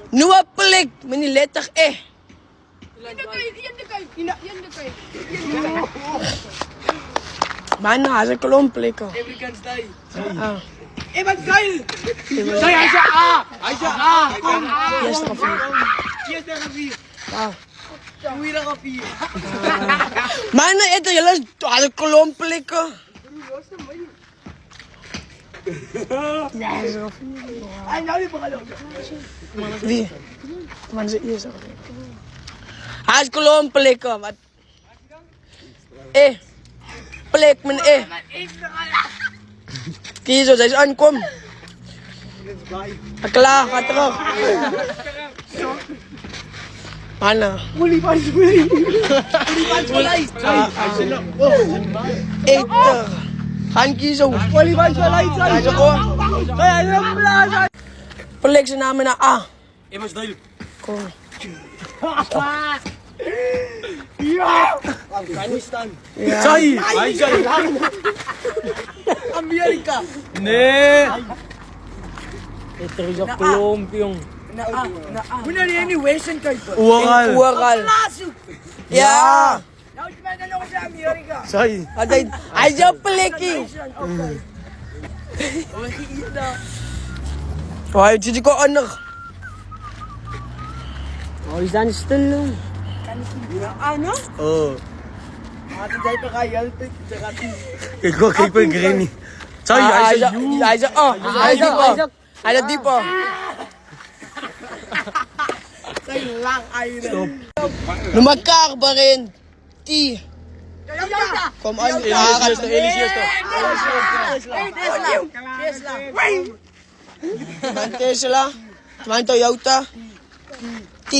Nieuwe plek met die letter E. Man, hij is een klomp plekken. Evan Kyle! Hij is A! Hij is A! Kom! Eerste of vier. Eerste en vier. Ah. Tweede of vier. Man, het is een klomp plekken. Ja, zo. Hij nou niet meer Wie? Man, ze eerste. Hij is klomp plekken. Wat? E. Plek met E. Kies zo, zij is aankom. Klaar, ga terug. Mana? Eter. Gaan kiezen. Plek zijn naam naar A. Kom. Ja! Afghanistan. Ja. Sai! Hij zei lang! Amerika! Nee! Ito is een klomp, jong. Muna niya ni Western Kuiper. Uwaral. Ja. Nou, je bent nog sa Amerika. Sai. Hij is een plekje. Wah, jadi kok anak. Oh, is dan stil, jong. Ano? Oh. Ate tayo pa kaya pagkakati. Kijk pa green niet. Sai, hij zei you. Hij is Hij is diep. Say lang ay na. Lumakar ba rin? T. Kom aan. Elias to. Teman Tesla. Teman Toyota. T.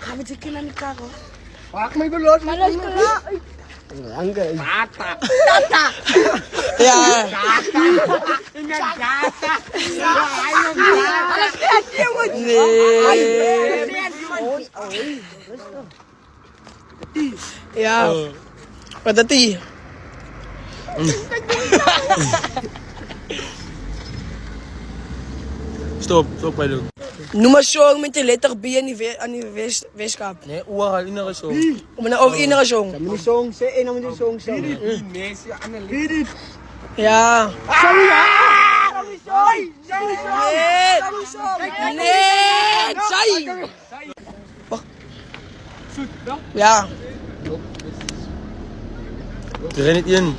Kami sa kila ni Kako. Pak may gulot. Malas ka na. Angga. Tata. Ya. Ya. Pada T. Stop pilot. Noem maar song met de letter B aan die Westkap. Nee, uwal, ina ka so. Om na over ina song. Mini song sa naman yung song sa. Messi analyst. Ja. Net. Sai. Ja. Ren niet in.